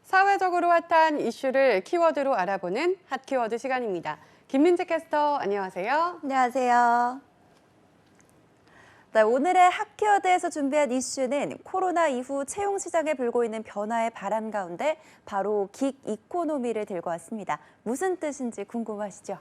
사회적으로 핫한 이슈를 키워드로 알아보는 핫키워드 시간입니다. 김민지 캐스터, 안녕하세요. 안녕하세요. 네, 오늘의 핫키워드에서 준비한 이슈는 코로나 이후 채용 시장에 불고 있는 변화의 바람 가운데 바로 긱 이코노미를 들고 왔습니다. 무슨 뜻인지 궁금하시죠?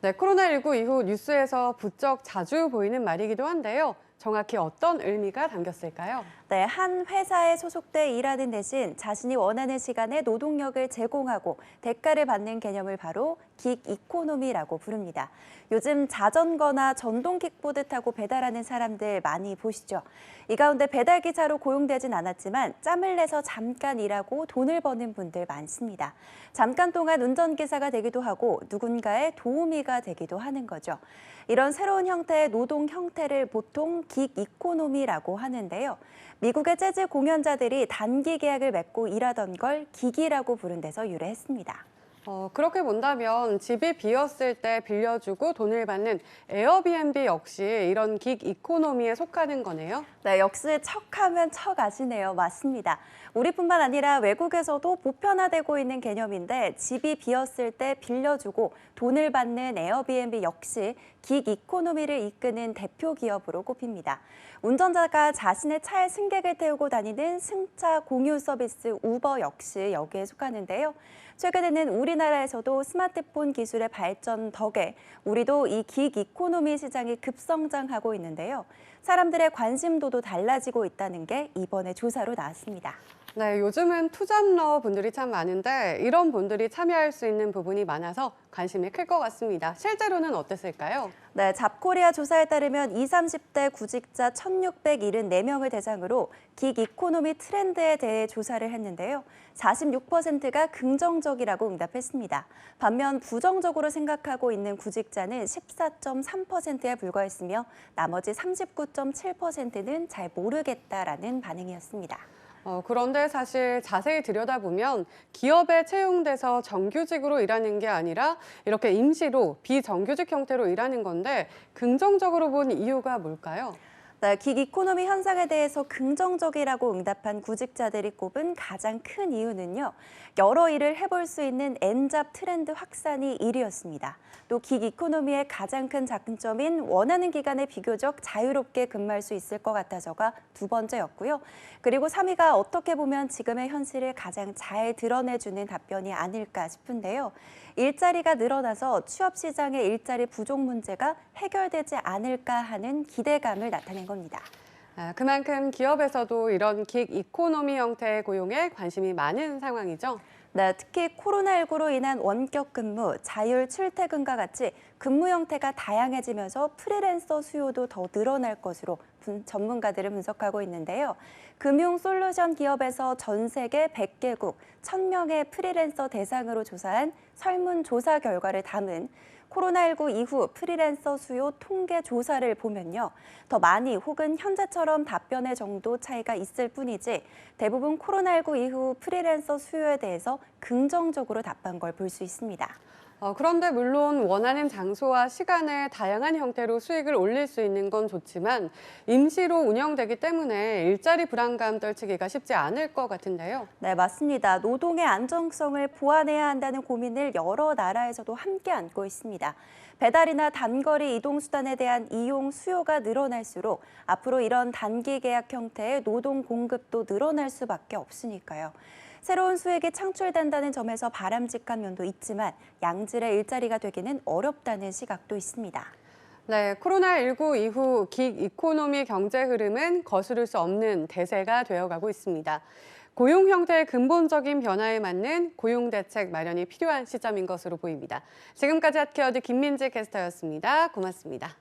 네, 코로나19 이후 뉴스에서 부쩍 자주 보이는 말이기도 한데요. 정확히 어떤 의미가 담겼을까요? 네, 한 회사에 소속돼 일하는 대신 자신이 원하는 시간에 노동력을 제공하고 대가를 받는 개념을 바로 긱 이코노미라고 부릅니다. 요즘 자전거나 전동 킥보드 타고 배달하는 사람들 많이 보시죠? 이 가운데 배달기사로 고용되진 않았지만 짬을 내서 잠깐 일하고 돈을 버는 분들 많습니다. 잠깐 동안 운전기사가 되기도 하고 누군가의 도우미가 되기도 하는 거죠. 이런 새로운 형태의 노동 형태를 보통 긱 이코노미라고 하는데요. 미국의 재즈 공연자들이 단기 계약을 맺고 일하던 걸 긱이라고 부른 데서 유래했습니다. 그렇게 본다면 집이 비었을 때 빌려주고 돈을 받는 에어비앤비 역시 이런 긱 이코노미에 속하는 거네요. 네, 역시 척하면 척 아시네요. 맞습니다. 우리뿐만 아니라 외국에서도 보편화되고 있는 개념인데 집이 비었을 때 빌려주고 돈을 받는 에어비앤비 역시 긱 이코노미를 이끄는 대표 기업으로 꼽힙니다. 운전자가 자신의 차에 승객을 태우고 다니는 승차 공유 서비스 우버 역시 여기에 속하는데요. 최근에는 우리나라에서도 스마트폰 기술의 발전 덕에 우리도 이 긱 이코노미 시장이 급성장하고 있는데요. 사람들의 관심도도 달라지고 있다는 게 이번에 조사로 나왔습니다. 네, 요즘은 투잡러 분들이 참 많은데 이런 분들이 참여할 수 있는 부분이 많아서 관심이 클 것 같습니다. 실제로는 어땠을까요? 네, 잡코리아 조사에 따르면 20, 30대 구직자 1,674명을 대상으로 긱 이코노미 트렌드에 대해 조사를 했는데요. 46%가 긍정적이라고 응답했습니다. 반면 부정적으로 생각하고 있는 구직자는 14.3%에 불과했으며 나머지 39.7%는 잘 모르겠다라는 반응이었습니다. 그런데 사실 자세히 들여다보면 기업에 채용돼서 정규직으로 일하는 게 아니라 이렇게 임시로 비정규직 형태로 일하는 건데 긍정적으로 본 이유가 뭘까요? 네, 긱 이코노미 현상에 대해서 긍정적이라고 응답한 구직자들이 꼽은 가장 큰 이유는요. 여러 일을 해볼 수 있는 N잡 트렌드 확산이 1위였습니다. 또 긱 이코노미의 가장 큰 장점인 원하는 기간에 비교적 자유롭게 근무할 수 있을 것 같아서가 두 번째였고요. 그리고 3위가 어떻게 보면 지금의 현실을 가장 잘 드러내주는 답변이 아닐까 싶은데요. 일자리가 늘어나서 취업 시장의 일자리 부족 문제가 해결되지 않을까 하는 기대감을 나타낸 겁니다. 그만큼 기업에서도 이런 긱 이코노미 형태의 고용에 관심이 많은 상황이죠. 네, 특히 코로나19로 인한 원격 근무, 자율 출퇴근과 같이 근무 형태가 다양해지면서 프리랜서 수요도 더 늘어날 것으로 전문가들은 분석하고 있는데요. 금융 솔루션 기업에서 전 세계 100개국 1,000명의 프리랜서 대상으로 조사한 설문조사 결과를 담은 코로나19 이후 프리랜서 수요 통계 조사를 보면요. 더 많이 혹은 현재처럼 답변의 정도 차이가 있을 뿐이지 대부분 코로나19 이후 프리랜서 수요에 대해서 긍정적으로 답한 걸 볼 수 있습니다. 그런데 물론 원하는 장소와 시간에 다양한 형태로 수익을 올릴 수 있는 건 좋지만 임시로 운영되기 때문에 일자리 불안감 떨치기가 쉽지 않을 것 같은데요. 네, 맞습니다. 노동의 안정성을 보완해야 한다는 고민을 여러 나라에서도 함께 안고 있습니다. 배달이나 단거리 이동수단에 대한 이용 수요가 늘어날수록 앞으로 이런 단기 계약 형태의 노동 공급도 늘어날 수밖에 없으니까요. 새로운 수익이 창출된다는 점에서 바람직한 면도 있지만 양질의 일자리가 되기는 어렵다는 시각도 있습니다. 네, 코로나19 이후 긱 이코노미 경제 흐름은 거스를 수 없는 대세가 되어가고 있습니다. 고용 형태의 근본적인 변화에 맞는 고용 대책 마련이 필요한 시점인 것으로 보입니다. 지금까지 핫키워드 김민지 캐스터였습니다. 고맙습니다.